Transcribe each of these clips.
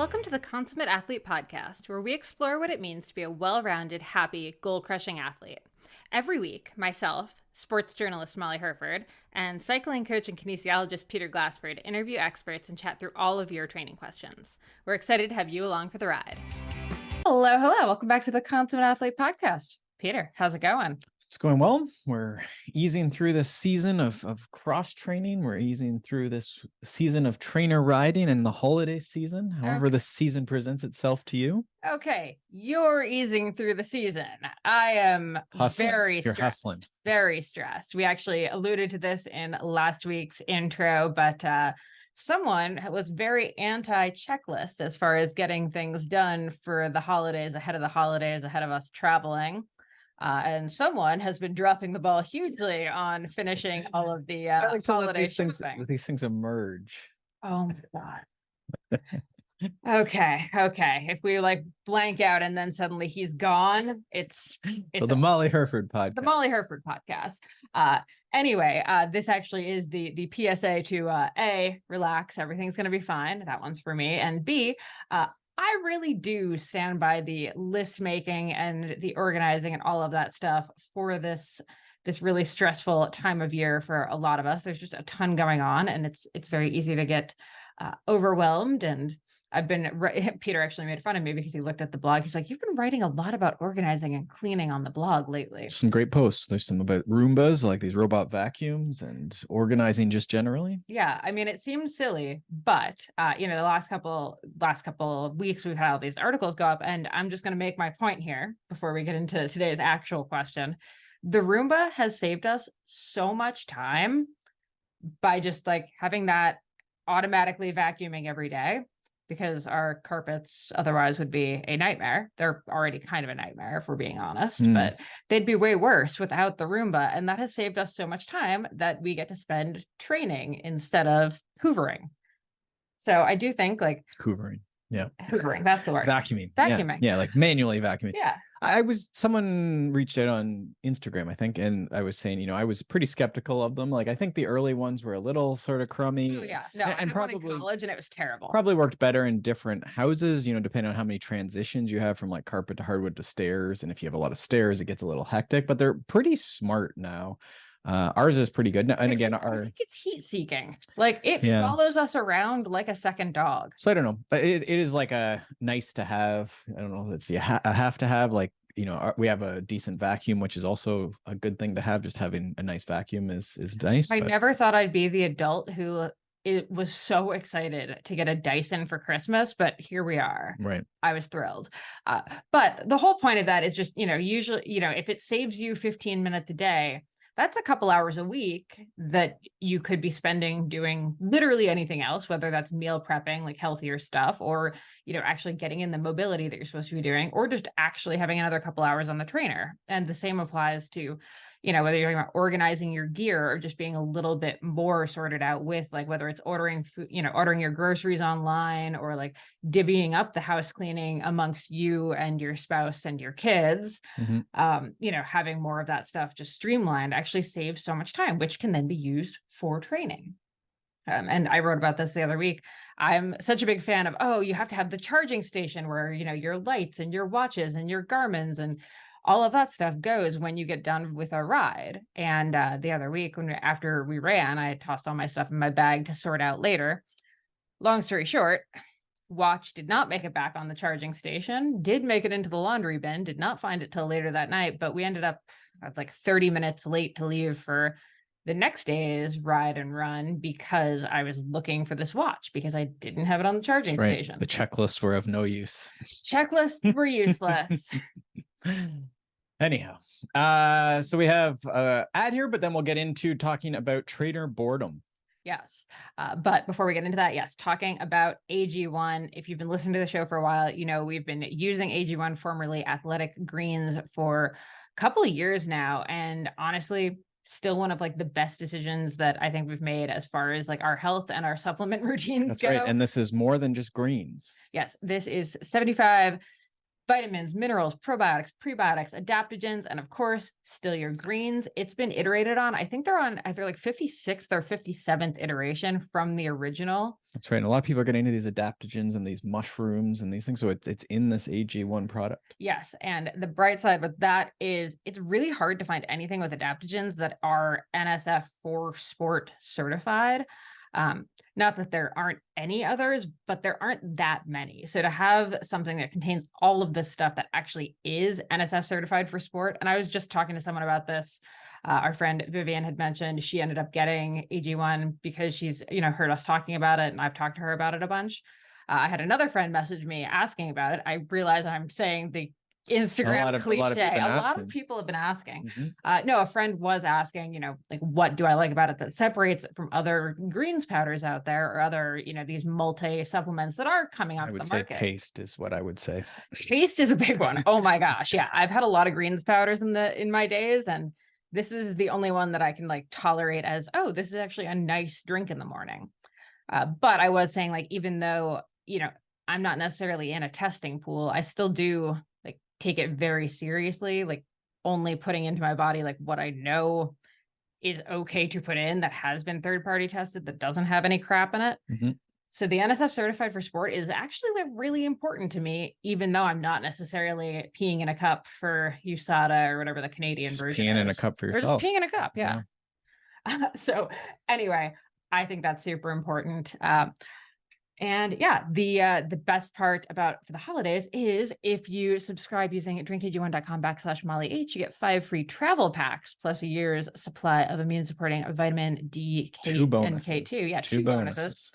Welcome to the Consummate Athlete podcast, where we explore what it means to be a well-rounded, happy, goal-crushing athlete. Every week, myself, sports journalist Molly Herford, and cycling coach and kinesiologist Peter Glassford interview experts and chat through all of your training questions. We're excited to have you along for the ride. Hello. Welcome back to the Consummate Athlete podcast. Peter, how's it going? It's going well. We're easing through this season of cross training. We're easing through this season of trainer riding and the holiday season. However, the season presents itself to you. Okay, you're easing through the season. I am very stressed. Very stressed. We actually alluded to this in last week's intro, but someone was very anti-checklist as far as getting things done for the holidays, ahead of us traveling. And someone has been dropping the ball hugely on finishing all of the holiday shopping. These things emerge. Oh my God. Okay. If we like blank out and then suddenly he's gone, it's so the Molly Herford podcast. The Molly Herford podcast. Anyway, this actually is the PSA to A, relax, everything's going to be fine. That one's for me. And B, I really do stand by the list making and the organizing and all of that stuff for this really stressful time of year for a lot of us. There's just a ton going on, and it's very easy to get overwhelmed. And Peter actually made fun of me because he looked at the blog. He's like, you've been writing a lot about organizing and cleaning on the blog lately. Some great posts. There's some about Roombas, like these robot vacuums, and organizing just generally. Yeah. I mean, it seems silly, but the last couple of weeks, we've had all these articles go up, and I'm just going to make my point here before we get into today's actual question. The Roomba has saved us so much time by just like having that automatically vacuuming every day, because our carpets otherwise would be a nightmare. They're already kind of a nightmare, if we're being honest, but they'd be way worse without the Roomba. And that has saved us so much time that we get to spend training instead of hoovering. So I do think like hoovering. Yeah. Hoovering, that's the word. Vacuuming. Yeah, like manually vacuuming. Yeah. Someone reached out on Instagram, I think, and I was saying, I was pretty skeptical of them. Like, I think the early ones were a little sort of crummy. Oh, yeah. No, and probably in college, and it was terrible. Probably worked better in different houses, depending on how many transitions you have from like carpet to hardwood to stairs. And if you have a lot of stairs, it gets a little hectic, but they're pretty smart now. Ours is pretty good. And again, I think it's heat seeking. Like it follows us around like a second dog. So I don't know. It is like a nice to have. I don't know. Let's see. A have to have, like, we have a decent vacuum, which is also a good thing to have. Just having a nice vacuum is nice. I never thought I'd be the adult who was so excited to get a Dyson for Christmas, but here we are. Right. I was thrilled. But the whole point of that is just, usually, if it saves you 15 minutes a day, that's a couple hours a week that you could be spending doing literally anything else, whether that's meal prepping, like healthier stuff, or, actually getting in the mobility that you're supposed to be doing, or just actually having another couple hours on the trainer. And the same applies to, whether you're talking about organizing your gear or just being a little bit more sorted out with, like, whether it's ordering food, ordering your groceries online, or like divvying up the house cleaning amongst you and your spouse and your kids. Having more of that stuff just streamlined actually saves so much time, which can then be used for training. And I wrote about this the other week. I'm such a big fan of, you have to have the charging station where, your lights and your watches and your Garmin's and all of that stuff goes when you get done with a ride. And the other week, after we ran, I tossed all my stuff in my bag to sort out later. Long story short, watch did not make it back on the charging station, did make it into the laundry bin, did not find it till later that night, but we ended up like 30 minutes late to leave for the next day's ride and run because I was looking for this watch because I didn't have it on the charging station. The checklists were of no use. Checklists were useless. Anyhow, so we have ad here, but then we'll get into talking about trainer boredom. Yes. But before we get into that, yes, talking about AG1. If you've been listening to the show for a while, we've been using AG1, formerly Athletic Greens, for a couple of years now. And honestly, still one of like the best decisions that I think we've made as far as like our health and our supplement routines go. That's right. And this is more than just greens. Yes, this is 75 vitamins, minerals, probiotics, prebiotics, adaptogens, and of course, still your greens. It's been iterated on. I think they're on either like 56th or 57th iteration from the original. That's right. And a lot of people are getting into these adaptogens and these mushrooms and these things. So it's in this AG1 product. Yes. And the bright side with that is it's really hard to find anything with adaptogens that are NSF for sport certified. Not that there aren't any others, but there aren't that many. So to have something that contains all of this stuff that actually is NSF certified for sport. And I was just talking to someone about this. Our friend Vivian had mentioned she ended up getting AG1 because she's, heard us talking about it. And I've talked to her about it a bunch. I had another friend message me asking about it. I realize I'm saying the Instagram cliche. A lot of people have been asking. No, a friend was asking, like, what do I like about it that separates it from other greens powders out there, or other, these multi supplements that are coming out the market? I would say paste is what I would say. Paste is a big one. Oh my gosh. Yeah. I've had a lot of greens powders in my days, and this is the only one that I can like tolerate as, oh, this is actually a nice drink in the morning. But I was saying, like, even though, I'm not necessarily in a testing pool, I still do take it very seriously, like only putting into my body like what I know is okay to put in that has been third-party tested, that doesn't have any crap in it. So the NSF certified for sport is actually like really important to me, even though I'm not necessarily peeing in a cup for USADA or whatever the Canadian version peeing is. in a cup for or yourself. Just peeing in a cup. Yeah. So anyway, I think that's super important. And yeah, the best part for the holidays is if you subscribe using drinkag1.com/MollyH, you get 5 free travel packs plus a year's supply of immune supporting vitamin D, K, and K2. Yeah, 2 bonuses.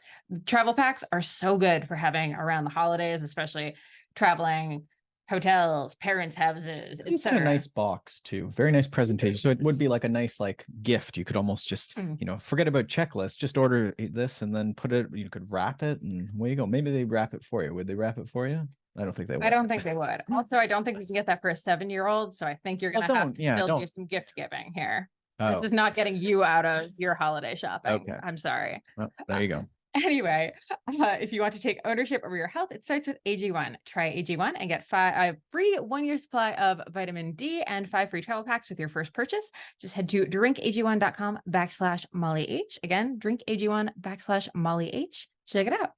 Travel packs are so good for having around the holidays, especially traveling, hotels, parents' houses, etc. A nice box too. Very nice presentation. So it would be like a nice gift. You could almost just, forget about checklist, just order this and then put it, you could wrap it and away you go. Maybe they wrap it for you. Would they wrap it for you? I don't think they would. I don't think they would. Also, I don't think we can get that for a 7-year-old. So I think you're going to have to still do some gift giving here. This is not getting you out of your holiday shopping. Okay. I'm sorry. Well, there you go. Anyway, if you want to take ownership over your health, it starts with AG1. Try AG1 and get a free 1-year supply of vitamin D and 5 free travel packs with your first purchase. Just head to drinkag1.com/MollyH. Again, drinkag1.com/MollyH. Check it out.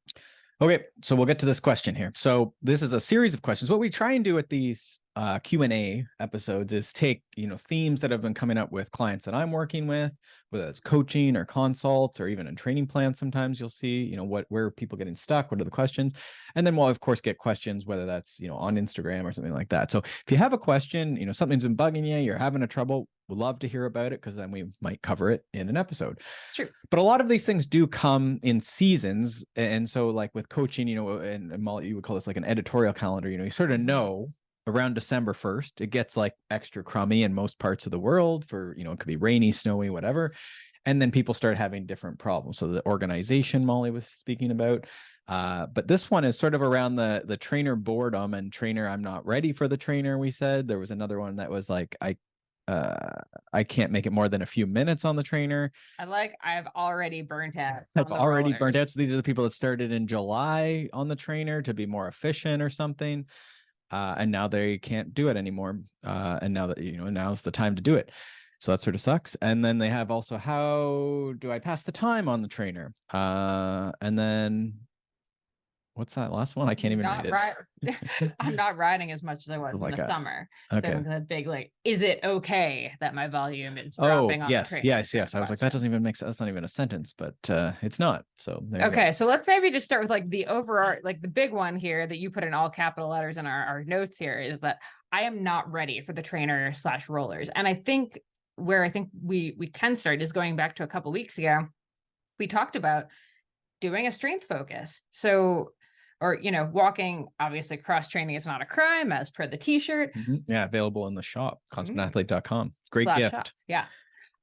Okay, so we'll get to this question here. So this is a series of questions. What we try and do with these Q&A episodes is take, themes that have been coming up with clients that I'm working with, whether it's coaching or consults or even in training plans. Sometimes you'll see, where are people getting stuck? What are the questions? And then we'll of course get questions, whether that's, on Instagram or something like that. So if you have a question, something's been bugging you, you're having a trouble, we'd love to hear about it because then we might cover it in an episode. It's true. But a lot of these things do come in seasons. And so like with coaching, and Molly, you would call this like an editorial calendar, you sort of know around December 1st, it gets like extra crummy in most parts of the world for, it could be rainy, snowy, whatever. And then people start having different problems. So the organization Molly was speaking about, but this one is sort of around the trainer boredom and trainer, I'm not ready for the trainer. We said there was another one that was like, I can't make it more than a few minutes on the trainer. I've already burnt out. I've already burnt out. So these are the people that started in July on the trainer to be more efficient or something. And now they can't do it anymore. And now that, now's the time to do it. So that sort of sucks. And then they have also, how do I pass the time on the trainer? And then what's that last one? I can't even read it. I'm not riding as much as I was in the summer. Okay. So the big, is it okay that my volume is dropping on the trainer? Yes. I was like, that doesn't even make sense. That's not even a sentence, but it's not. So okay. So let's maybe just start with the overall, the big one here that you put in all capital letters in our notes here is that I am not ready for the trainer / rollers. And I think where we can start is going back to a couple weeks ago. We talked about doing a strength focus. So, or, walking, obviously cross training is not a crime as per the t-shirt. Yeah. Available in the shop, consummateathlete.com. Great gift. Shop. Yeah.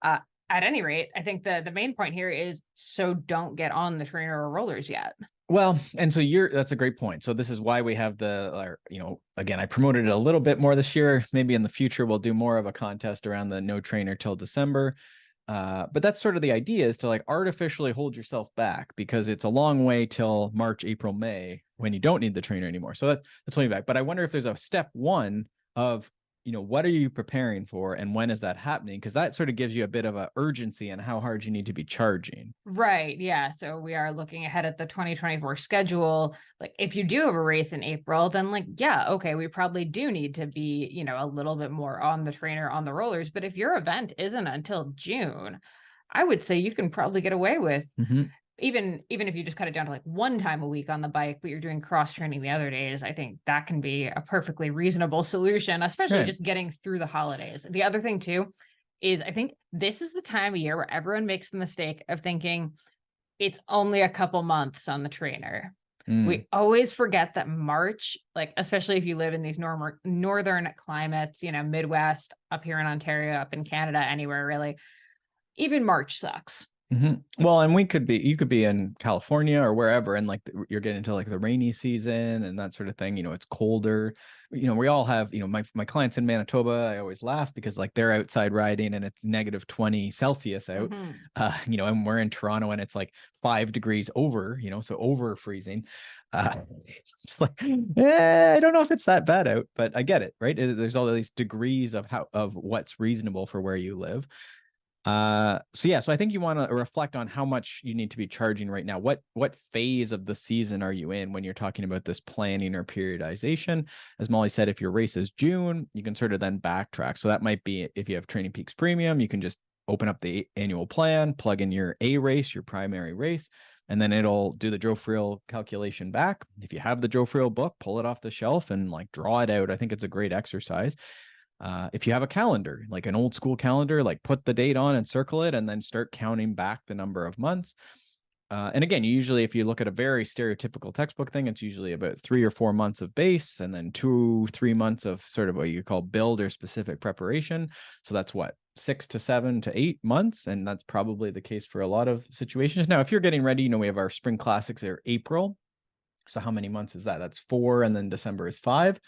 At any rate, I think the main point here is, so don't get on the trainer or rollers yet. Well, and so that's a great point. So this is why we have again, I promoted it a little bit more this year. Maybe in the future, we'll do more of a contest around the no trainer till December. But that's sort of the idea, is to like artificially hold yourself back, because it's a long way till March, April, May when you don't need the trainer anymore. So that's holding you back. But I wonder if there's a step one of, what are you preparing for and when is that happening? Because that sort of gives you a bit of a urgency and how hard you need to be charging. Right. Yeah. So we are looking ahead at the 2024 schedule. Like if you do have a race in April, then like, yeah, okay, we probably do need to be, a little bit more on the trainer, on the rollers. But if your event isn't until June, I would say you can probably get away with even if you just cut it down to like one time a week on the bike, but you're doing cross training the other days. I think that can be a perfectly reasonable solution, especially Right. just getting through the holidays. The other thing too is I think this is the time of year where everyone makes the mistake of thinking it's only a couple months on the trainer. Mm. We always forget that March, like especially if you live in these northern climates, Midwest, up here in Ontario, up in Canada, anywhere really, even March sucks. Well, and you could be in California or wherever, and like you're getting into like the rainy season and that sort of thing. It's colder. We all have, my clients in Manitoba, I always laugh because like they're outside riding and it's negative 20 Celsius out. And we're in Toronto and it's like 5 degrees over, so over freezing. Just like, I don't know if it's that bad out, but I get it, right? There's all these degrees of what's reasonable for where you live. So I think you want to reflect on how much you need to be charging right now. What phase of the season are you in when you're talking about this planning or periodization? As Molly said, if your race is June, you can sort of then backtrack. So that might be, if you have Training Peaks Premium, you can just open up the annual plan, plug in your A race, your primary race, and then it'll do the Joe Friel calculation back. If you have the Joe Friel book, pull it off the shelf and like draw it out. I think it's a great exercise. If you have a calendar, like an old school calendar, like put the date on and circle it and then start counting back the number of months. And again, usually if you look at a very stereotypical textbook thing, it's usually about 3 or 4 months of base and then 2-3 months of sort of what you call build or specific preparation. So that's what, 6 to 7 to 8 months. And that's probably the case for a lot of situations. Now, if you're getting ready, we have our spring classics are April. So how many months is that? That's 4. And then December is 5.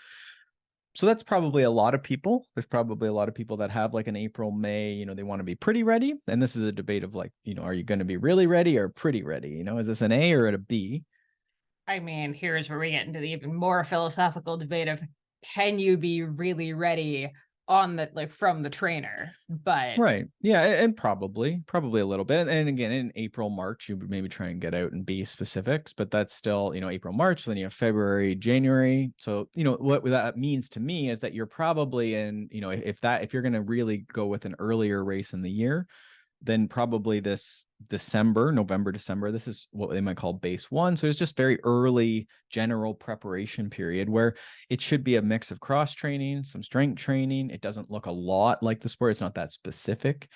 So that's probably a lot of people. There's probably a lot of people that have like an April, May, they want to be pretty ready. And this is a debate of like, are you going to be really ready or pretty ready? Is this an A or a B? I mean, here's where we get into the even more philosophical debate of can you be really ready on the like from the trainer? But right. Yeah. And probably a little bit. And again, in April, March, you would maybe try and get out and be specifics, but that's still, April, March, then you have February, January. So, what that means to me is that you're probably in, if you're going to really go with an earlier race in the year, then probably this November, December, this is what they might call base 1. So it's just very early general preparation period where it should be a mix of cross training, some strength training. It doesn't look a lot like the sport. It's not that specific.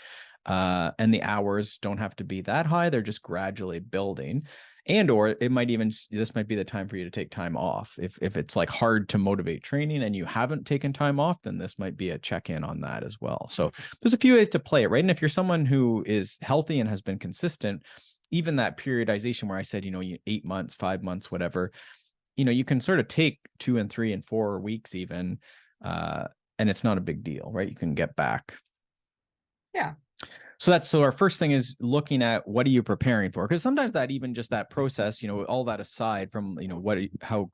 And the hours don't have to be that high. They're just gradually building. And or it might even, this might be the time for you to take time off. If it's like hard to motivate training and you haven't taken time off, then this might be a check-in on that as well. So there's a few ways to play it, right? And if you're someone who is healthy and has been consistent, even that periodization where I said, 8 months, 5 months, whatever, you can sort of take 2 and 3 and 4 weeks even, and it's not a big deal, right? You can get back. Yeah. So our first thing is looking at what are you preparing for? Because sometimes that even just that process, all that aside from, how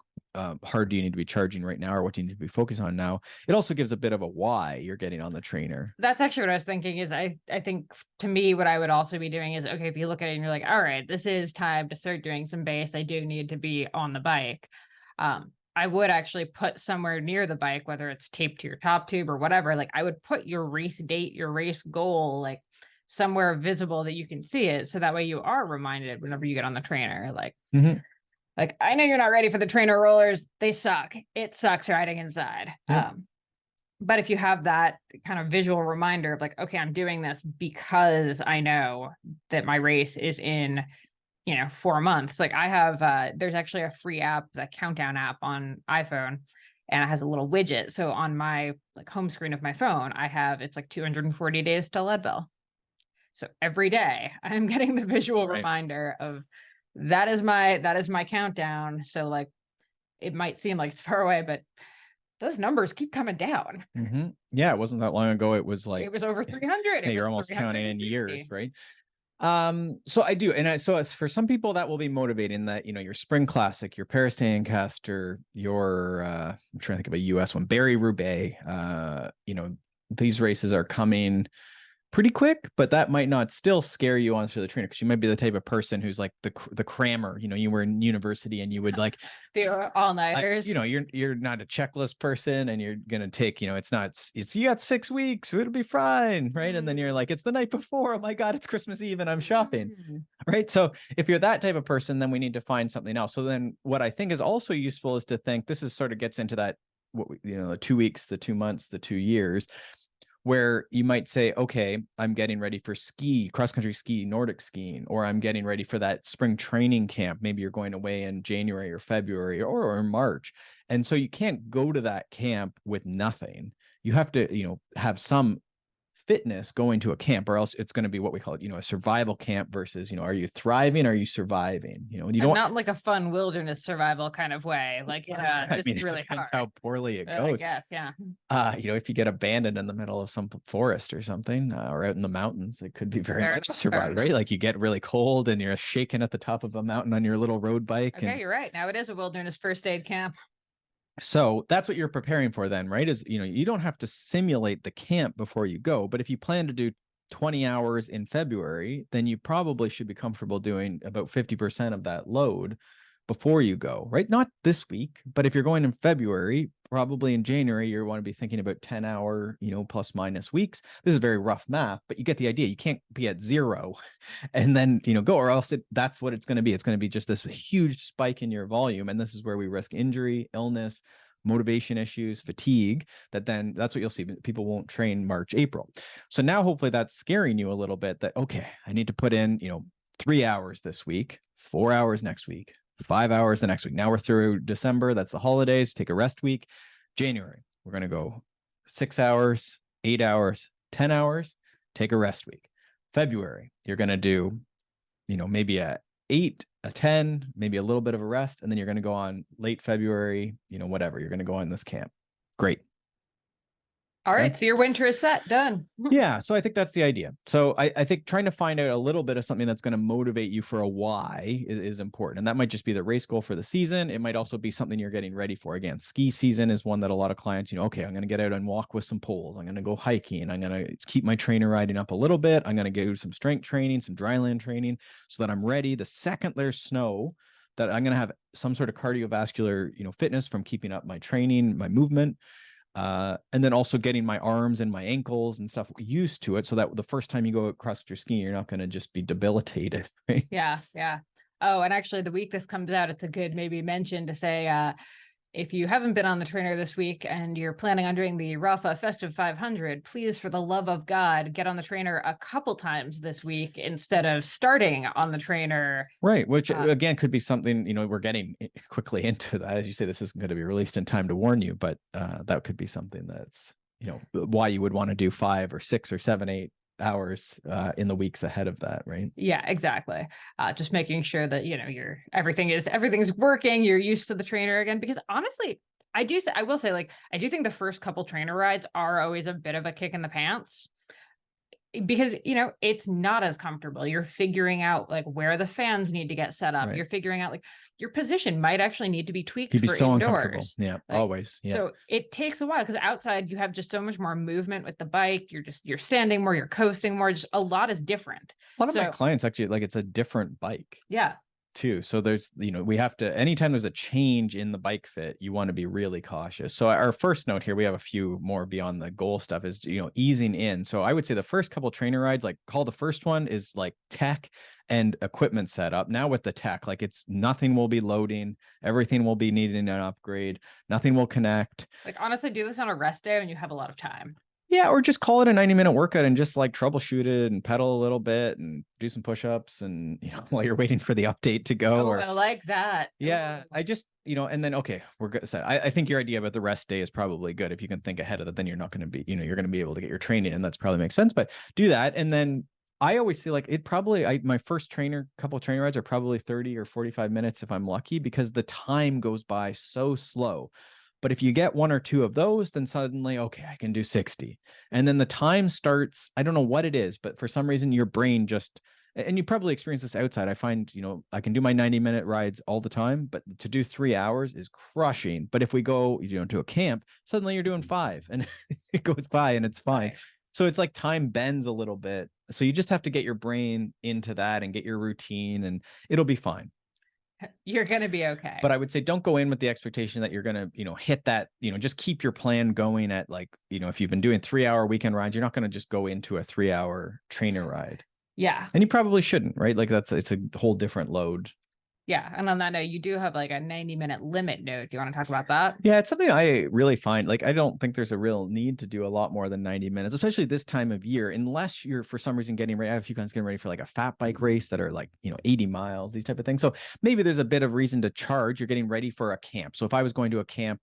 hard do you need to be charging right now or what do you need to be focused on now? It also gives a bit of a why you're getting on the trainer. That's actually what I was thinking is I think to me, what I would also be doing is, okay, if you look at it and you're like, all right, this is time to start doing some base. I do need to be on the bike. I would actually put somewhere near the bike, whether it's taped to your top tube or whatever, like I would put your race date, your race goal, like somewhere visible that you can see it. So that way you are reminded whenever you get on the trainer, like, like, I know you're not ready for the trainer rollers. They suck. It sucks riding inside. Yep. But if you have that kind of visual reminder of like, okay, I'm doing this because I know that my race is in, 4 months. Like I have, there's actually a free app, the countdown app on iPhone, and it has a little widget. So on my like home screen of my phone, it's like 240 days till Leadville. So every day I'm getting the visual reminder of that is my countdown. So like, it might seem like it's far away, but those numbers keep coming down. Yeah, it wasn't that long ago. It was like, It was over 300. yeah, It was you're almost counting in years, 360. right? So I do, and so it's for some people that will be motivating, that, you know, your spring classic, your Paris Ancaster, your I'm trying to think of a US one, Barry Roubaix, you know, these races are coming pretty quick, but that might not still scare you onto the trainer, because you might be the type of person who's like the crammer. You know, you were in university and you would like The all-nighters. you know, you're not a checklist person, and you're gonna take, you know, it's you got 6 weeks, it'll be fine, right? And then you're like, it's the night before, oh my god, it's Christmas Eve and I'm shopping, right? So if you're that type of person, then we need to find something else. So then what I think is also useful is to think, this is sort of gets into that, what you know, the 2 weeks, the 2 months, the 2 years, where you might say, okay, I'm getting ready for ski, cross-country ski, Nordic skiing, or I'm getting ready for that spring training camp. Maybe you're going away in January or February or March. And so you can't go to that camp with nothing. You have to, you know, have some fitness going to a camp, or else it's going to be what we call it, you know, a survival camp versus, you know, are you thriving? Are you surviving? You know, you And don't, not like a fun wilderness survival kind of way. Like, this is really it depends hard. how poorly it I goes. guess, yeah. You know, if you get abandoned in the middle of some forest or something, or out in the mountains, it could be very much a survival, right? Like you get really cold and you're shaking at the top of a mountain on your little road bike. Okay, And you're right. Now it is a wilderness first aid camp. so that's what you're preparing for then, right? Is, you know, you don't have to simulate the camp before you go, but if you plan to do 20 hours in February, then you probably should be comfortable doing about 50% of that load before you go, right? Not this week, but if you're going in February, probably in January, you want to be thinking about 10-hour, you know, plus minus weeks. This is very rough math, but you get the idea. You can't be at zero and then, you know, go, or else that's what it's going to be. It's going to be just this huge spike in your volume. And this is where we risk injury, illness, motivation issues, fatigue, that's what you'll see. People won't train March, April. So now hopefully that's scaring you a little bit, that, okay, I need to put in, you know, 3 hours this week, 4 hours next week, 5 hours the next week. Now we're through December. That's the holidays. Take a rest week. January, we're going to go 6 hours, 8 hours, 10 hours, take a rest week. February, you're going to do, you know, maybe a 8, a 10, maybe a little bit of a rest. And then you're going to go on late February, you know, whatever, you're going to go on this camp. Great. All right. So your winter is set, done. Yeah. So I think that's the idea. So I think trying to find out a little bit of something that's going to motivate you for a why is important. And that might just be the race goal for the season. It might also be something you're getting ready for. Again, ski season is one that a lot of clients, you know, okay, I'm going to get out and walk with some poles. I'm going to go hiking. I'm going to keep my trainer riding up a little bit. I'm going to do some strength training, some dry land training, so that I'm ready the second there's snow, that I'm going to have some sort of cardiovascular, you know, fitness from keeping up my training, my movement. And then also getting my arms and my ankles and stuff used to it, so that the first time you go across your skiing, you're not going to just be debilitated. Right? Yeah. Yeah. Oh, and actually the week this comes out, it's a good maybe mention to say, if you haven't been on the trainer this week and you're planning on doing the Rafa Festive 500, please, for the love of God, get on the trainer a couple times this week instead of starting on the trainer. Right. Which again, could be something, you know, we're getting quickly into that. As you say, this isn't going to be released in time to warn you, but that could be something that's, you know, why you would want to do 5 or 6 or 7, 8 hours in the weeks ahead of that, right? Yeah, exactly. Just making sure that, you know, everything's working, you're used to the trainer again, because honestly, I will say, like, I do think the first couple trainer rides are always a bit of a kick in the pants, because, you know, it's not as comfortable. You're figuring out like where the fans need to get set up. Right. You're figuring out like your position might actually need to be tweaked You'd be for so indoors. uncomfortable. Yeah, Like, always. Yeah. So it takes a while, because outside you have just so much more movement with the bike. You're standing more, you're coasting more. Just a lot is different. A lot of my clients actually, like, it's a different bike. Yeah. Too. So there's, you know, we have to, anytime there's a change in the bike fit, you want to be really cautious. So our first note here, we have a few more beyond the goal stuff, is, you know, easing in. So I would say the first couple trainer rides, like, call the first one is like tech and equipment setup. Now with the tech, like, it's nothing will be loading, everything will be needing an upgrade, nothing will connect. Like, honestly, do this on a rest day when you have a lot of time. Yeah, or just call it a 90-minute workout and just like troubleshoot it and pedal a little bit and do some push-ups, and, you know, while you're waiting for the update to go. I like that. Yeah, I just, you know, and then, okay, we're good. I think your idea about the rest day is probably good. If you can think ahead of that, then you're not going to be, you know, you're going to be able to get your training, and that's probably makes sense. But do that. And then I always see, like, my first couple trainer rides are probably 30 or 45 minutes if I'm lucky, because the time goes by so slow. But if you get one or two of those, then suddenly, okay, I can do 60. And then the time starts, I don't know what it is, but for some reason your brain just, and you probably experience this outside. I find, I can do my 90-minute rides all the time, but to do 3 hours is crushing. But if we go, to a camp, suddenly you're doing 5 and it goes by and it's fine. So it's like time bends a little bit. So you just have to get your brain into that and get your routine and it'll be fine. You're going to be okay. But I would say don't go in with the expectation that you're going to, hit that, just keep your plan going at like, if you've been doing 3-hour weekend rides, you're not going to just go into a 3-hour trainer ride. Yeah. And you probably shouldn't, right? Like it's a whole different load. Yeah. And on that note, you do have like a 90-minute limit note. Do you want to talk about that? Yeah, it's something I really find, like, I don't think there's a real need to do a lot more than 90 minutes, especially this time of year, unless you're for some reason getting ready. I have a few guys getting ready for like a fat bike race that are like, 80 miles, these type of things. So maybe there's a bit of reason to charge. You're getting ready for a camp. So if I was going to a camp,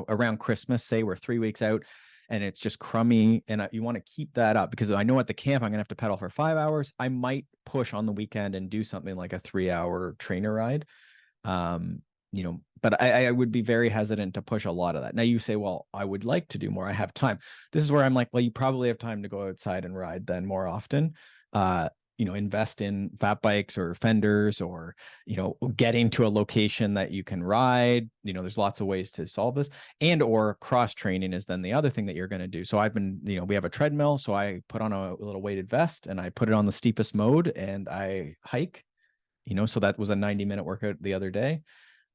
around Christmas, say we're 3 weeks out, and it's just crummy and you want to keep that up because I know at the camp, I'm going to have to pedal for 5 hours. I might push on the weekend and do something like a 3-hour trainer ride. But I would be very hesitant to push a lot of that. Now you say, well, I would like to do more. I have time. This is where I'm like, well, you probably have time to go outside and ride then more often. Invest in fat bikes or fenders or, getting to a location that you can ride. There's lots of ways to solve this, and or cross training is then the other thing that you're going to do. So I've been, we have a treadmill. So I put on a little weighted vest and I put it on the steepest mode and I hike, so that was a 90-minute workout the other day.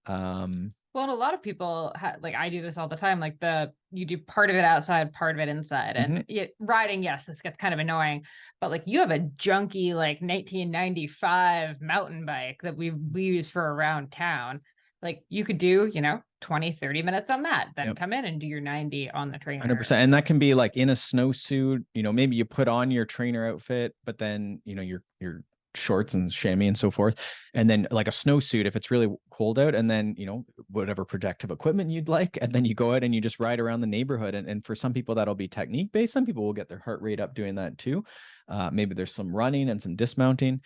Well, and a lot of people like I do this all the time. Like you do part of it outside, part of it inside, and riding. Yes, this gets kind of annoying, but like you have a junky like 1995 mountain bike that we use for around town. Like you could do, 20, 30 minutes on that, then come in and do your 90 on the trainer. 100%. And that can be like in a snowsuit, maybe you put on your trainer outfit, but then, your shorts and chamois and so forth, and then like a snowsuit if it's really cold out, and then whatever protective equipment you'd like, and then you go out and you just ride around the neighborhood. And for some people that'll be technique based. Some people will get their heart rate up doing that too. Maybe there's some running and some dismounting.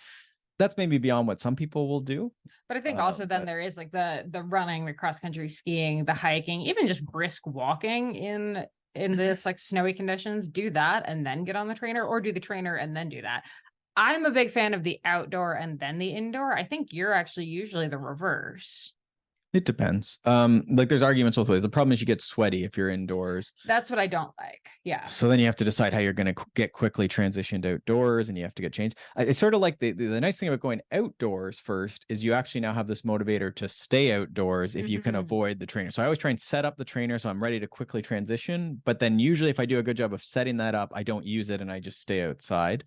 That's maybe beyond what some people will do. But I think also then there is like the running, the cross country skiing, the hiking, even just brisk walking in this like snowy conditions. Do that and then get on the trainer, or do the trainer and then do that. I'm a big fan of the outdoor and then the indoor. I think you're actually usually the reverse. It depends. Like there's arguments both ways. The problem is you get sweaty if you're indoors. That's what I don't like. Yeah. So then you have to decide how you're going to get quickly transitioned outdoors, and you have to get changed. It's sort of like the nice thing about going outdoors first is you actually now have this motivator to stay outdoors if you can avoid the trainer. So I always try and set up the trainer so I'm ready to quickly transition. But then usually if I do a good job of setting that up, I don't use it and I just stay outside.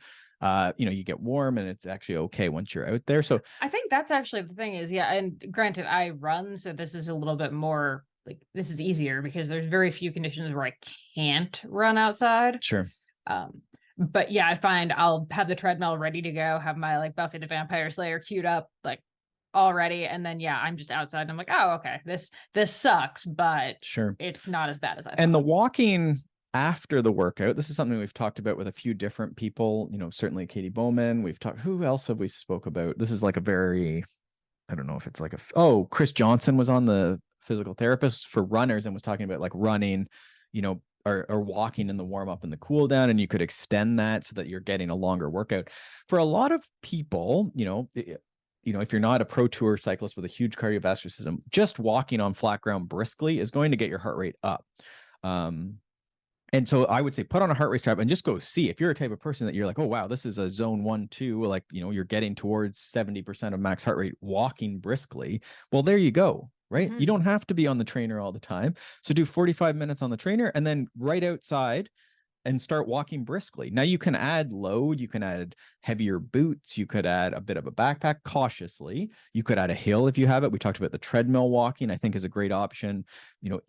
You get warm and it's actually okay once you're out there. So I think that's actually the thing is, yeah. And granted, I run, so this is a little bit more like this is easier because there's very few conditions where I can't run outside. Sure. But yeah, I find I'll have the treadmill ready to go, have my like Buffy the Vampire Slayer queued up, like already. And then, yeah, I'm just outside and I'm like, oh, okay, this sucks, but sure, it's not as bad as I thought. And the walking after the workout, this is something we've talked about with a few different people, certainly Katie Bowman. We've talked, who else have we spoke about? This is like a very, I don't know if it's like Chris Johnson was on the physical therapist for runners and was talking about like running, or walking in the warm up and the cool down. And you could extend that so that you're getting a longer workout. For a lot of people, if you're not a pro tour cyclist with a huge cardiovascular system, just walking on flat ground briskly is going to get your heart rate up. And so I would say put on a heart rate strap and just go see if you're a type of person that you're like, oh, wow, this is a zone 1, 2, like, you're getting towards 70% of max heart rate walking briskly. Well, there you go, right? You don't have to be on the trainer all the time. So do 45 minutes on the trainer and then right outside and start walking briskly. Now you can add load, you can add heavier boots, you could add a bit of a backpack cautiously. You could add a hill if you have it. We talked about the treadmill walking, I think is a great option.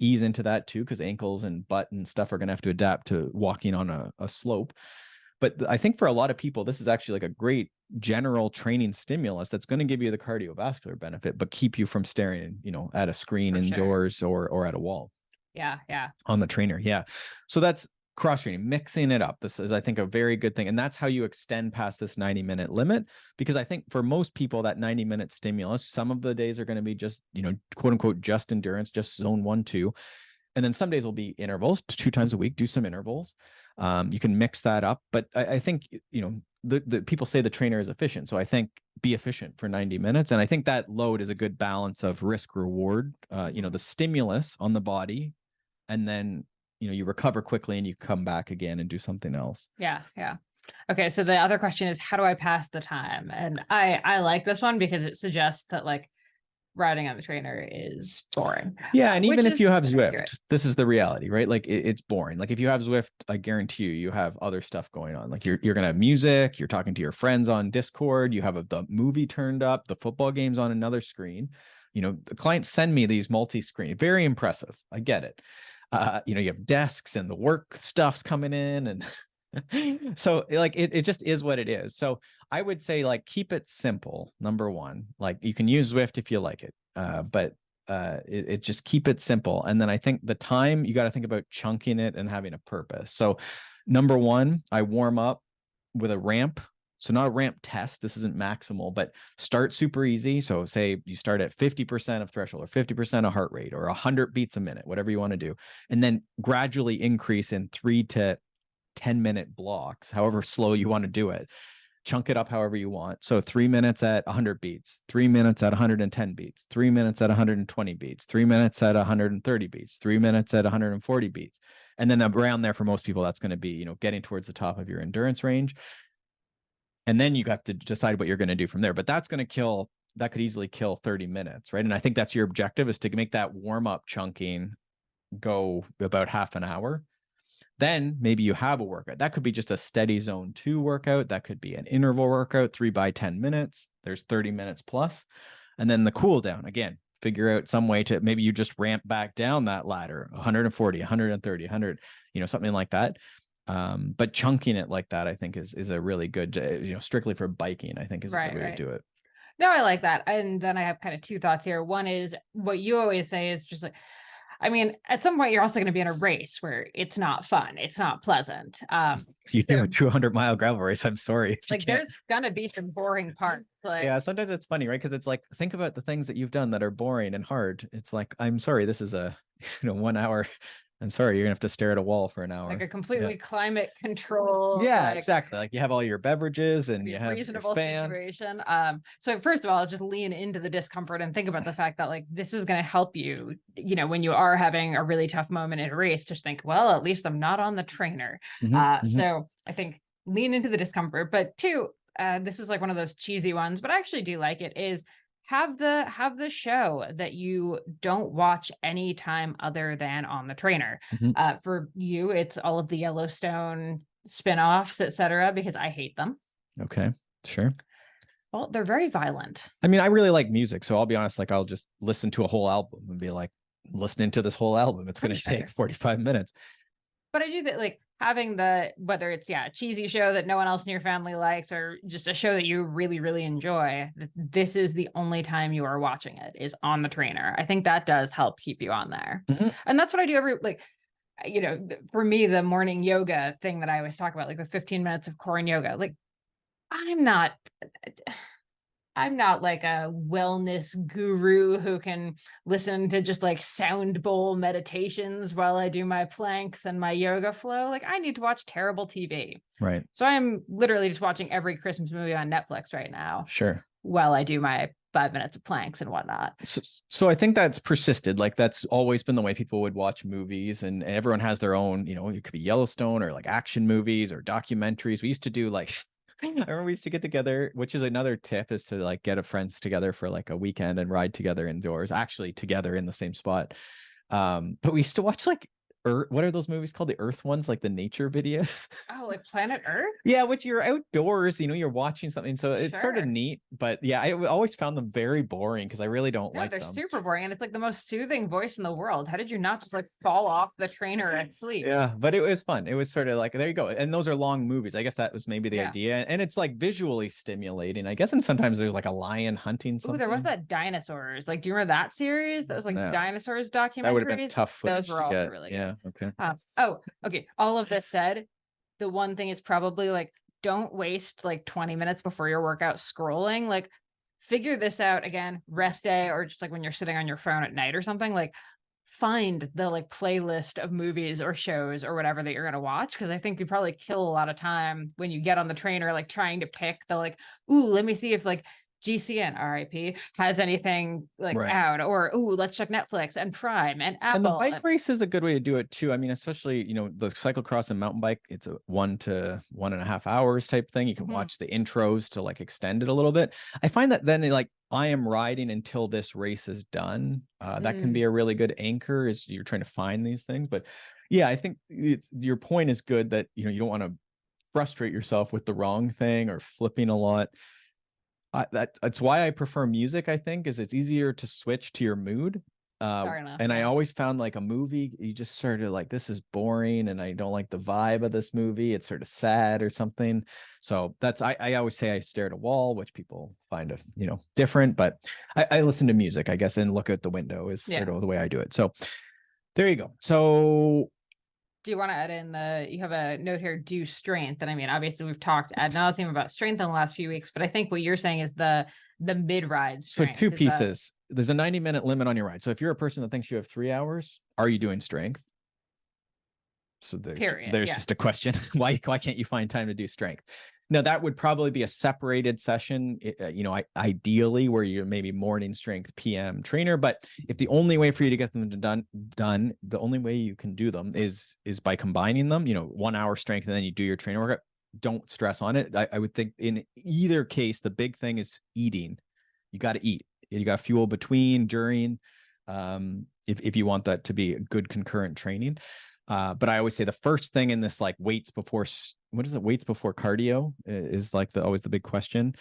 Ease into that too, because ankles and butt and stuff are going to have to adapt to walking on a slope. But I think for a lot of people, this is actually like a great general training stimulus that's going to give you the cardiovascular benefit, but keep you from staring, at a screen indoors or at a wall. Yeah. On the trainer. Yeah. So that's cross training, mixing it up. This is, I think, a very good thing. And that's how you extend past this 90-minute limit. Because I think for most people, that 90-minute stimulus, some of the days are going to be just, quote unquote, just endurance, just zone 1, 2. And then some days will be intervals, 2 times a week, do some intervals. You can mix that up. But I think, the people say the trainer is efficient. So I think be efficient for 90 minutes. And I think that load is a good balance of risk reward, the stimulus on the body, and then, you recover quickly and you come back again and do something else. Yeah. Yeah. Okay. So the other question is, how do I pass the time? And I like this one because it suggests that like riding on the trainer is boring. Yeah. And even if you have accurate. Zwift, this is the reality, right? Like it's boring. Like if you have Zwift, I guarantee you have other stuff going on. Like you're going to have music, you're talking to your friends on Discord, you have the movie turned up, the football game's on another screen. The clients send me these multi-screen, very impressive. I get it. You have desks and the work stuff's coming in, and so like it just is what it is. So I would say like keep it simple. Number one, like you can use Zwift if you like it, but it just keep it simple. And then I think the time, you got to think about chunking it and having a purpose. So number one, I warm up with a ramp. So not a ramp test. This isn't maximal, but start super easy. So say you start at 50% of threshold or 50% of heart rate or 100 beats a minute, whatever you want to do. And then gradually increase in 3 to 10-minute blocks, however slow you want to do it. Chunk it up however you want. So 3 minutes at 100 beats, 3 minutes at 110 beats, 3 minutes at 120 beats, 3 minutes at 130 beats, 3 minutes at 140 beats. And then around there for most people, that's going to be, getting towards the top of your endurance range. And then you have to decide what you're going to do from there. But that could easily kill 30 minutes, right? And I think that's your objective, is to make that warm-up chunking go about half an hour. Then maybe you have a workout. That could be just a steady zone 2 workout. That could be an interval workout, 3 by 10 minutes. There's 30 minutes plus. And then the cool down, again, figure out some way to, maybe you just ramp back down that ladder, 140, 130, 100, something like that. But chunking it like that, I think is a really good, strictly for biking, I think is a good way to do it. No, I like that. And then I have kind of 2 thoughts here. One is what you always say is just like, I mean, at some point you're also going to be in a race where it's not fun. It's not pleasant. You do a 200-mile gravel race. I'm sorry. Like there's going to be some boring parts. Like, yeah, sometimes it's funny, right? Because it's like, think about the things that you've done that are boring and hard. It's like, I'm sorry, this is a 1 hour. I'm sorry, you're gonna have to stare at a wall for an hour. Like a completely climate control. Yeah, exactly. Like you have all your beverages and you have reasonable your fan. situation. So first of all, just lean into the discomfort and think about the fact that like this is going to help you, when you are having a really tough moment in a race, just think, well, at least I'm not on the trainer. So I think lean into the discomfort. But 2, this is like one of those cheesy ones, but I actually do like it, is have the show that you don't watch any time other than on the trainer. For you, it's all of the Yellowstone spin-offs, etc., because I hate them. Okay, sure. Well, they're very violent. I mean, I really like music, so I'll be honest, like I'll just listen to a whole album and be like, listening to this whole album, it's going to take 45 minutes. But I do that, like having whether it's a cheesy show that no one else in your family likes, or just a show that you really, really enjoy, this is the only time you are watching it is on the trainer. I think that does help keep you on there. And that's what I do for me, the morning yoga thing that I always talk about, like the 15 minutes of core and yoga, like I'm not like a wellness guru who can listen to just like sound bowl meditations while I do my planks and my yoga flow. Like I need to watch terrible TV. Right. So I'm literally just watching every Christmas movie on Netflix right now. Sure. While I do my 5 minutes of planks and whatnot. So I think that's persisted. Like that's always been the way people would watch movies, and everyone has their own, it could be Yellowstone or like action movies or documentaries. We used to do like, I remember we used to get together, which is another tip, is to like get friends together for like a weekend and ride together indoors, actually together in the same spot. But we used to watch like what are those movies called? The Earth ones, like the nature videos. Oh, like Planet Earth? Yeah, which you're outdoors, you're watching something. So it's sort of neat. But yeah, I always found them very boring because I really don't like them. They're super boring. And it's like the most soothing voice in the world. How did you not just like fall off the trainer at sleep? Yeah, but it was fun. It was sort of like, there you go. And those are long movies. I guess that was maybe the idea. And it's like visually stimulating, I guess. And sometimes there's like a lion hunting something. Oh, there was that dinosaurs. Like, do you remember that series? That was like dinosaurs documentaries. That would have been tough. Those were also really good. Yeah. Okay. Okay. All of this said, the one thing is probably like, don't waste like 20 minutes before your workout scrolling. Like, figure this out again, rest day, or just like when you're sitting on your phone at night or something. Like, find the like playlist of movies or shows or whatever that you're going to watch. Cause I think you probably kill a lot of time when you get on the trainer, like trying to pick the like, ooh, let me see if like GCN RIP has anything like Right. out, or ooh, let's check Netflix and Prime and And the Apple. bike race is a good way to do it too. I mean, especially, the cyclocross and mountain bike, it's a 1 to 1.5 hours type thing. You can Mhm. watch the intros to like extend it a little bit. I find that then like I am riding until this race is done. That can be Mm, a really good anchor as you're trying to find these things. But yeah, I think your point is good that, you don't want to frustrate yourself with the wrong thing or flipping a lot. That's why I prefer music, I think, is it's easier to switch to your mood. fair enough. And I Yeah. always found like a movie, you just sort of like, this is boring and I don't like the vibe of this movie. It's sort of sad or something. So I always say I stare at a wall, which people find, different, but I listen to music, I guess, and look out the window is Yeah. sort of the way I do it. So there you go. So Do you want to add in you have a note here, do strength. And I mean, obviously we've talked ad nauseum about strength in the last few weeks, but I think what you're saying is the mid-ride So strength two is that pizzas. There's a 90-minute limit on your ride. So if you're a person that thinks you have 3 hours, are you doing strength? So period. there's Yeah. just a question. Why can't you find time to do strength? Now that would probably be a separated session, ideally where you're maybe morning strength, PM trainer. But if the only way for you to get them done, the only way you can do them is by combining them. 1 hour strength and then you do your trainer workout. Don't stress on it. I would think in either case, the big thing is eating. You got to eat. You got fuel between, during, if you want that to be a good concurrent training. But I always say the first thing in this, like weights before, what is it? Weights before cardio is like always the big question.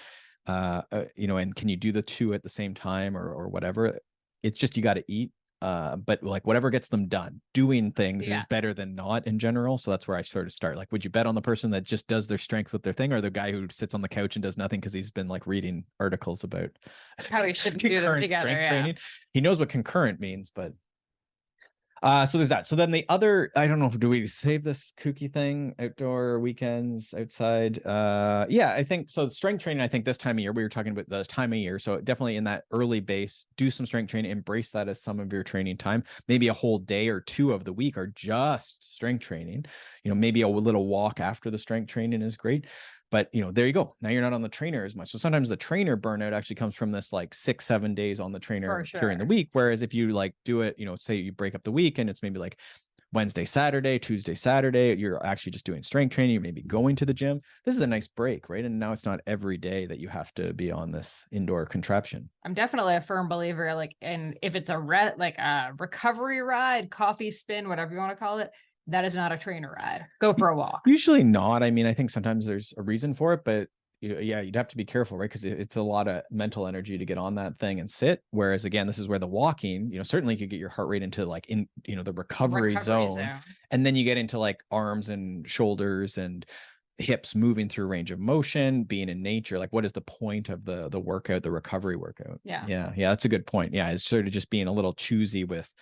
And can you do the two at the same time or whatever? It's just, you got to eat. But like whatever gets them done, doing things Yeah. is better than not in general. So that's where I sort of start. Like, would you bet on the person that just does their strength with their thing, or the guy who sits on the couch and does nothing because he's been like reading articles about How we shouldn't do them concurrent together. strength Yeah. training? He knows what concurrent means, but so there's that. So then the other, I don't know, do we save this kooky thing, outdoor weekends, outside? Yeah, I think so. Strength training, I think this time of year, we were talking about the time of year. So definitely in that early base, do some strength training, embrace that as some of your training time. Maybe a whole day or two of the week are just strength training. Maybe a little walk after the strength training is great. But there you go. Now you're not on the trainer as much. So sometimes the trainer burnout actually comes from this like 6-7 days on the trainer For during the sure. week. Whereas if you like do it, say you break up the week and it's maybe like Wednesday, Saturday, Tuesday, Saturday, you're actually just doing strength training. You may be going to the gym. This is a nice break, right? And now it's not every day that you have to be on this indoor contraption. I'm definitely a firm believer, like, and if it's like a recovery ride, coffee spin, whatever you want to call it, that is not a trainer ride. Go for a walk. Usually not. I mean, I think sometimes there's a reason for it, but yeah, you'd have to be careful, right? Because it's a lot of mental energy to get on that thing and sit. Whereas again, this is where the walking, certainly you could get your heart rate into like the recovery zone. And then you get into like arms and shoulders and hips moving through range of motion, being in nature. Like, what is the point of the workout, the recovery workout? Yeah. Yeah, that's a good point. Yeah, it's sort of just being a little choosy with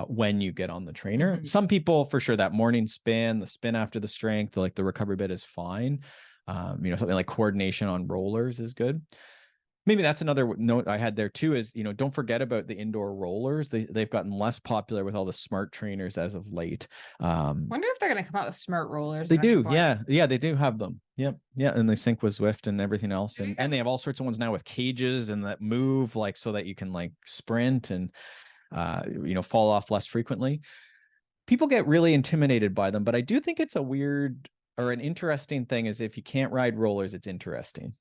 when you get on the trainer. Mhm. Some people for sure, that morning spin, the spin after the strength, like the recovery bit is fine. Something like coordination on rollers is good. Maybe that's another note I had there too is, don't forget about the indoor rollers. They've gotten less popular with all the smart trainers as of late. Wonder if they're going to come out with smart rollers. They at any do. point. Yeah, they do have them. Yep. Yeah. And they sync with Zwift and everything else. And they have all sorts of ones now with cages and that move like so that you can like sprint and fall off less frequently. People get really intimidated by them, but I do think it's a weird or an interesting thing is if you can't ride rollers, it's interesting.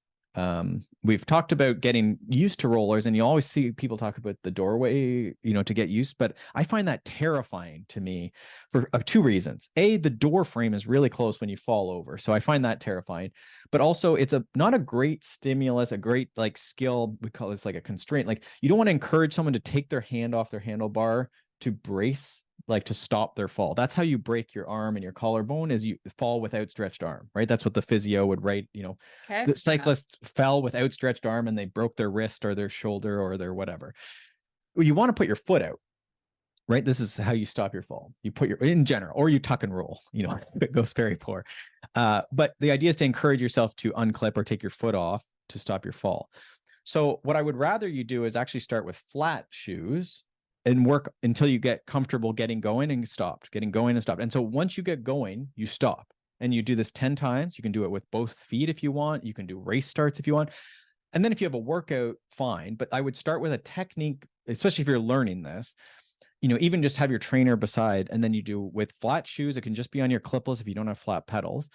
We've talked about getting used to rollers and you always see people talk about the doorway, to get used, but I find that terrifying to me for two reasons. A, the door frame is really close when you fall over. So I find that terrifying, but also it's not a great stimulus, a great like skill. We call this like a constraint. Like you don't want to encourage someone to take their hand off their handlebar to brace, like to stop their fall. That's how you break your arm and your collarbone is you fall with outstretched arm, right? That's what the physio would write, Okay. the cyclist fell with outstretched arm and they broke their wrist or their shoulder or their whatever. Well, you want to put your foot out, right? This is how you stop your fall. You put in general, or you tuck and roll, it goes very poor. But the idea is to encourage yourself to unclip or take your foot off to stop your fall. So what I would rather you do is actually start with flat shoes and work until you get comfortable getting going and stopped, getting going and stopped. And so once you get going, you stop. And you do this 10 times. You can do it with both feet if you want. You can do race starts if you want. And then if you have a workout, fine. But I would start with a technique, especially if you're learning this, even just have your trainer beside, and then you do with flat shoes. It can just be on your clipless if you don't have flat pedals.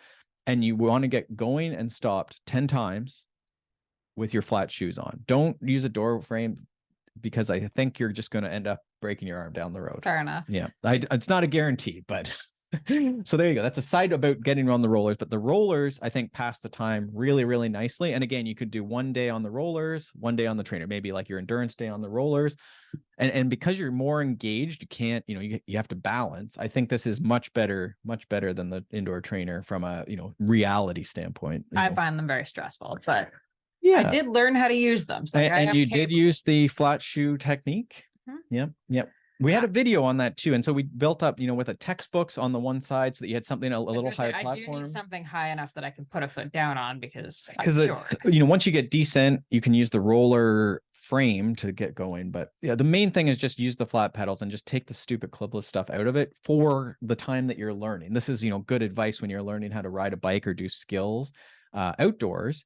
And you want to get going and stopped 10 times with your flat shoes on. Don't use a door frame, because I think you're just going to end up breaking your arm down the road. Fair enough. Yeah. It's not a guarantee, but so there you go. That's a side about getting on the rollers, but the rollers, I think, pass the time really, really nicely. And again, you could do one day on the rollers, one day on the trainer, maybe like your endurance day on the rollers. And because you're more engaged, you can't, you have to balance. I think this is much better than the indoor trainer from a, reality standpoint. I find them very stressful, but yeah, I did learn how to use them. So and you did use the flat shoe technique. Mm-hmm. Yep. We had a video on that too. And so we built up, with a textbooks on the one side so that you had something a little higher platform. I do need something high enough that I can put a foot down on, because once you get decent, you can use the roller frame to get going. But yeah, the main thing is just use the flat pedals and just take the stupid clipless stuff out of it for the time that you're learning. This is, good advice when you're learning how to ride a bike or do skills outdoors.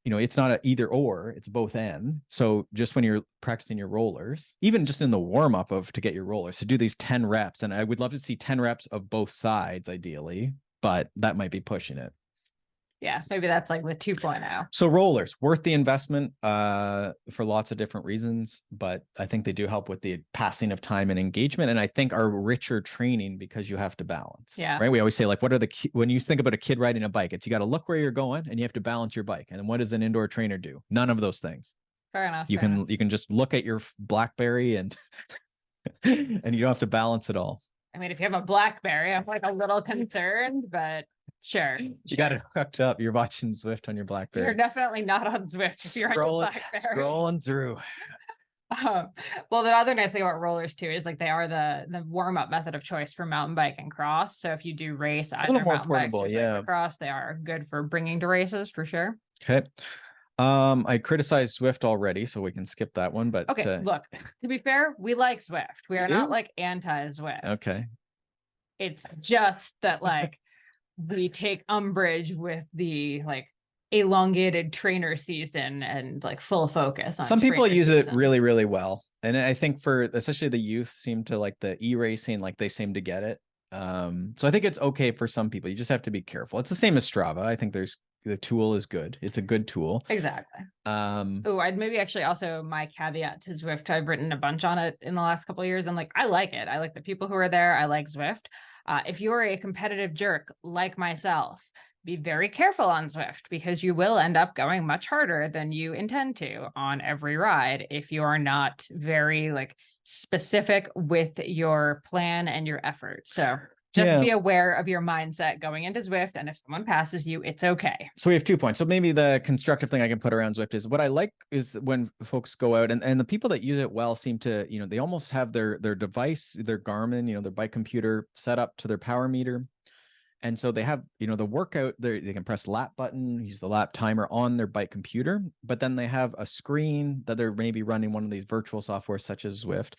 It's not an either or, it's both and. So just when you're practicing your rollers, even just in the warm up to get your rollers, to do these 10 reps. And I would love to see 10 reps of both sides, ideally, but that might be pushing it. Yeah, maybe that's like the 2.0. So rollers, worth the investment for lots of different reasons, but I think they do help with the passing of time and engagement. And I think are richer training because you have to balance. Yeah. Right. We always say, like, when you think about a kid riding a bike, it's you got to look where you're going and you have to balance your bike. And what does an indoor trainer do? None of those things. Fair enough. You can just look at your BlackBerry and and you don't have to balance it all. I mean, if you have a BlackBerry, I'm like a little concerned, but sure. You got it hooked up. You're watching Zwift on your BlackBerry. You're definitely not on Zwift if you're on your BlackBerry. Scrolling through. Well, the other nice thing about rollers too is like they are the warm-up method of choice for mountain bike and cross. So if you do race either mountain bikes or cross, they are good for bringing to races for sure. Okay. I criticized Zwift already, so we can skip that one. But okay, look, to be fair, we like Zwift. We are not like anti-Zwift. Okay. It's just that like we take umbrage with the like elongated trainer season and like full focus on some people use it really, really well. And I think for especially the youth seem to like the e-racing, like they seem to get it. So I think it's okay for some people. You just have to be careful. It's the same as Strava. I think the tool is good. It's a good tool. Exactly. I'd maybe actually also my caveat to Zwift. I've written a bunch on it in the last couple of years, and like I like it. I like the people who are there. I like Zwift. If you're a competitive jerk like myself, be very careful on Zwift, because you will end up going much harder than you intend to on every ride if you are not very like specific with your plan and your effort. So just be aware of your mindset going into Zwift, and if someone passes you, it's okay. So we have 2 points. So maybe the constructive thing I can put around Zwift is what I like is when folks go out and the people that use it well seem to, they almost have their device, their Garmin, their bike computer set up to their power meter. And so they have, the workout, they can press lap button, use the lap timer on their bike computer, but then they have a screen that they're maybe running one of these virtual software such as Zwift,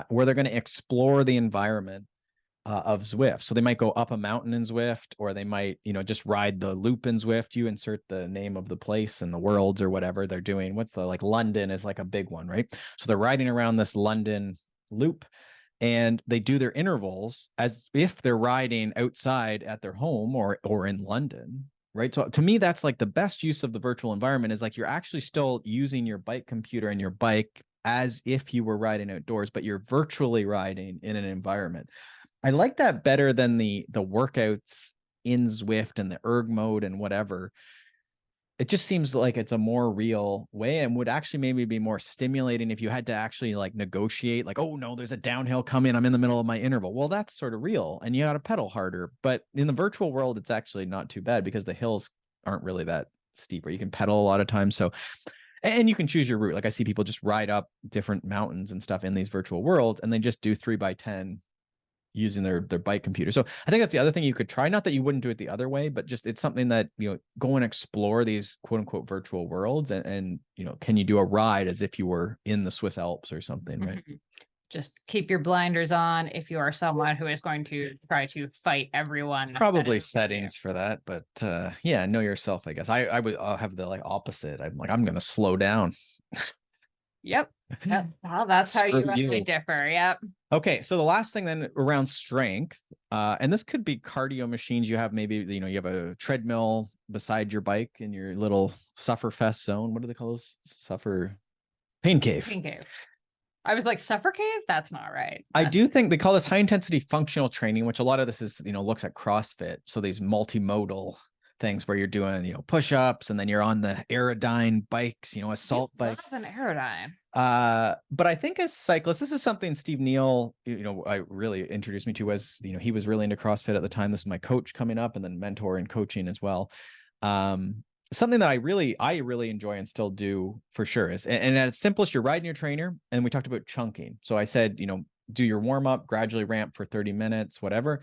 where they're going to explore the environment of Zwift. So they might go up a mountain in Zwift, or they might, just ride the loop in Zwift. You insert the name of the place and the worlds or whatever they're doing. Like London is like a big one, right? So they're riding around this London loop, and they do their intervals as if they're riding outside at their home or in London, right? So to me, that's like the best use of the virtual environment is like you're actually still using your bike computer and your bike as if you were riding outdoors, but you're virtually riding in an environment. I like that better than the workouts in Zwift and the erg mode and whatever. It just seems like it's a more real way and would actually maybe be more stimulating if you had to actually like negotiate, like, oh no, there's a downhill coming, I'm in the middle of my interval. Well, that's sort of real and you got to pedal harder. But in the virtual world, it's actually not too bad because the hills aren't really that steep, or you can pedal a lot of times. So, and you can choose your route. Like I see people just ride up different mountains and stuff in these virtual worlds, and they just do 3x10 using their bike computer. So I think that's the other thing you could try. Not that you wouldn't do it the other way, but just it's something that, go and explore these quote unquote virtual worlds and can you do a ride as if you were in the Swiss Alps or something, right? Just keep your blinders on if you are someone who is going to try to fight everyone. Probably settings for that, but yeah, know yourself, I guess. I'll have the like opposite. I'm like, I'm gonna slow down. Yep. Well, that's how you Screw and I you. differ. Yep. Okay, so the last thing then around strength, and this could be cardio machines. You have maybe, you have a treadmill beside your bike in your little sufferfest zone. What do they call those? Pain cave. Pain cave. I was like, suffer cave? That's not right. I do think they call this high intensity functional training, which a lot of this is, looks at CrossFit. So these multimodal things where you're doing, push-ups, and then you're on the Aerodyne bikes, assault bikes. An Aerodyne. But I think as cyclists, this is something Steve Neal, I really introduced me to as, he was really into CrossFit at the time. This is my coach coming up, and then mentor and coaching as well. Something that I really enjoy and still do for sure is, and at its simplest, you're riding your trainer, and we talked about chunking. So I said, do your warm up, gradually ramp for 30 minutes, whatever.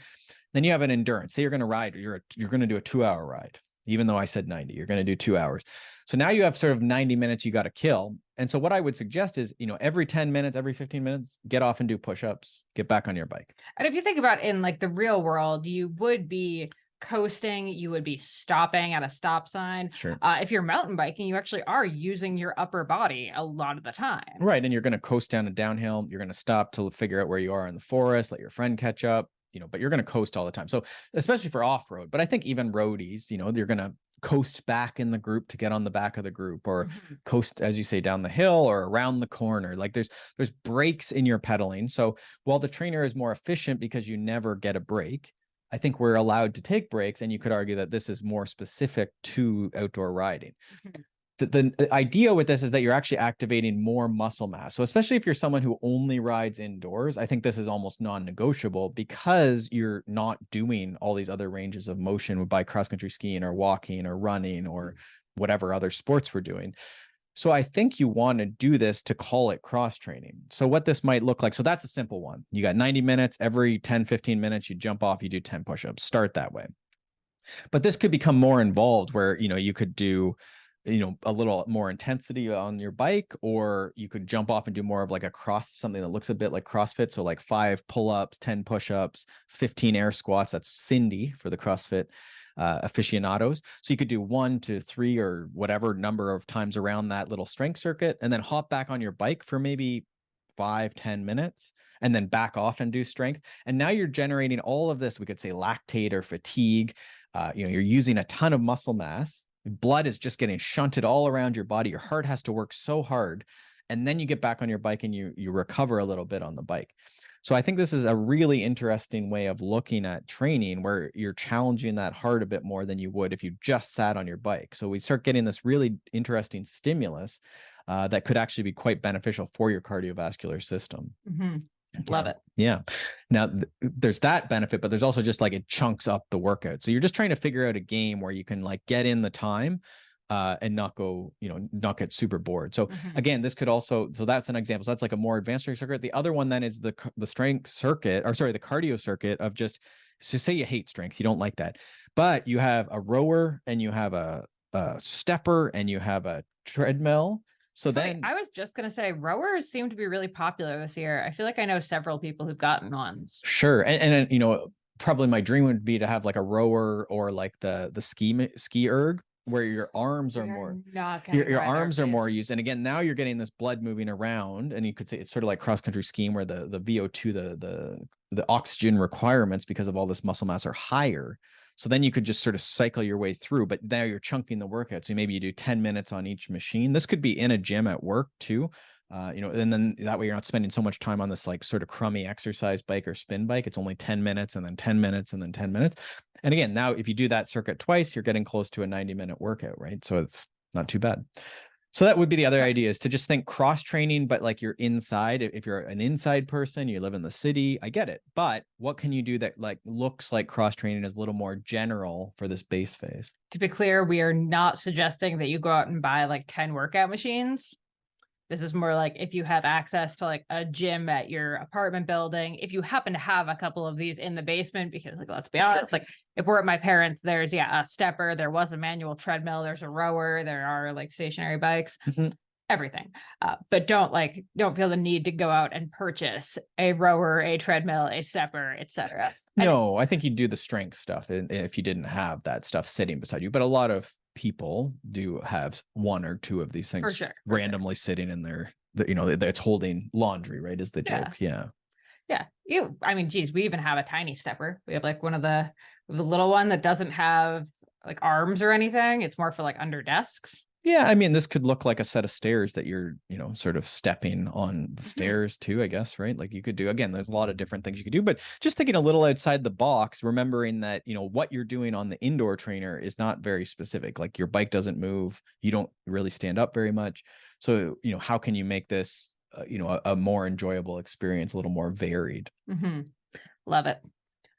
Then you have an endurance. Say you're going to ride, you're going to do a 2-hour ride, even though I said 90, you're going to do 2 hours. So now you have sort of 90 minutes you got to kill. And so what I would suggest is, every 10 minutes, every 15 minutes, get off and do push-ups, get back on your bike. And if you think about in like the real world, you would be coasting, you would be stopping at a stop sign. Sure. If you're mountain biking, you actually are using your upper body a lot of the time. Right. And you're going to coast down a downhill. You're going to stop to figure out where you are in the forest, let your friend catch up, but you're going to coast all the time. So especially for off-road, but I think even roadies, you're going to coast back in the group to get on the back of the group, or coast, as you say, down the hill or around the corner. Like there's breaks in your pedaling. So while the trainer is more efficient because you never get a break, I think we're allowed to take breaks, and you could argue that this is more specific to outdoor riding. The idea with this is that you're actually activating more muscle mass. So especially if you're someone who only rides indoors, I think this is almost non-negotiable, because you're not doing all these other ranges of motion by cross-country skiing or walking or running or whatever other sports we're doing. So I think you want to do this to call it cross training. So what this might look like, so that's a simple one. You got 90 minutes, every 10, 15 minutes, you jump off, you do 10 push-ups, start that way. But this could become more involved where, you could do, a little more intensity on your bike, or you could jump off and do more of like something that looks a bit like CrossFit. So like 5 pull-ups, 10 push-ups, 15 air squats. That's Cindy for the CrossFit aficionados. So you could do 1 to 3 or whatever number of times around that little strength circuit, and then hop back on your bike for maybe 5-10 minutes, and then back off and do strength. And now you're generating all of this, we could say lactate or fatigue. You're using a ton of muscle mass. Blood is just getting shunted all around your body. Your heart has to work so hard. And then you get back on your bike and you recover a little bit on the bike. So I think this is a really interesting way of looking at training, where you're challenging that heart a bit more than you would if you just sat on your bike. So we start getting this really interesting stimulus that could actually be quite beneficial for your cardiovascular system. Love it. Yeah. Now there's that benefit, but there's also just like it chunks up the workout. So you're just trying to figure out a game where you can like get in the time and not go, not get super bored. So again, this could also, so that's an example. So that's like a more advanced circuit. The other one then is the strength circuit, or sorry, the cardio circuit of just, so say you hate strength, you don't like that, but you have a rower and you have a stepper and you have a treadmill. So then I was just going to say, rowers seem to be really popular this year. I feel like I know several people who've gotten ones. Sure. And probably my dream would be to have like a rower or like the ski erg, where your arms are your arms are more used. And again, now you're getting this blood moving around, and you could say it's sort of like cross-country skiing, where the VO2, the oxygen requirements because of all this muscle mass are higher. So then you could just sort of cycle your way through, but now you're chunking the workout. So maybe you do 10 minutes on each machine. This could be in a gym at work too. And then that way you're not spending so much time on this like sort of crummy exercise bike or spin bike. It's only 10 minutes and then 10 minutes and then 10 minutes. And again, now if you do that circuit twice, you're getting close to a 90-minute workout, right? So it's not too bad. So that would be the other idea, is to just think cross training, but like you're inside. If you're an inside person, you live in the city, I get it. But what can you do that like looks like cross training is a little more general for this base phase? To be clear, we are not suggesting that you go out and buy like 10 workout machines. This is more like if you have access to like a gym at your apartment building, if you happen to have a couple of these in the basement, because like, let's be honest, like if we're at my parents', there's a stepper, there was a manual treadmill, there's a rower, there are like stationary bikes. everything. But don't feel the need to go out and purchase a rower, a treadmill, a stepper, etc. No, I think you do the strength stuff if you didn't have that stuff sitting beside you. But a lot of people do have one or two of these things randomly sitting in their, it's holding laundry, right? Is the joke. Yeah. I mean, geez, we even have a tiny stepper. We have like one of the little one that doesn't have like arms or anything. It's more for like under desks. Yeah, I mean, this could look like a set of stairs that you're, sort of stepping on the stairs too, I guess, right? Like you could do, again, there's a lot of different things you could do, but just thinking a little outside the box, remembering that, what you're doing on the indoor trainer is not very specific. Like your bike doesn't move, you don't really stand up very much. So, how can you make this, a more enjoyable experience, a little more varied? Love it.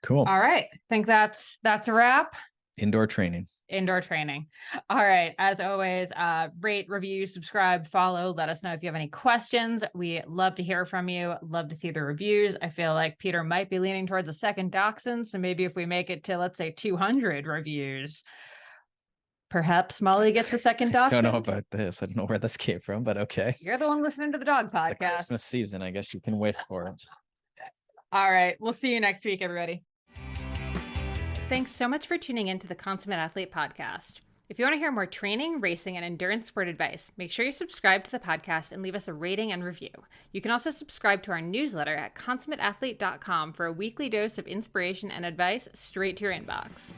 Cool. All right. I think that's a wrap. Indoor training. All right. As always, rate, review, subscribe, follow. Let us know if you have any questions. We love to hear from you. Love to see the reviews. I feel like Peter might be leaning towards a second dachshund. So maybe if we make it to, let's say, 200 reviews, perhaps Molly gets a second dachshund. Don't know about this. I don't know where this came from, but okay. You're the one listening to the dog podcast. It's the Christmas season. I guess you can wait for it. All right. We'll see you next week, everybody. Thanks so much for tuning in to the Consummate Athlete podcast. If you want to hear more training, racing, and endurance sport advice, make sure you subscribe to the podcast and leave us a rating and review. You can also subscribe to our newsletter at consummateathlete.com for a weekly dose of inspiration and advice straight to your inbox.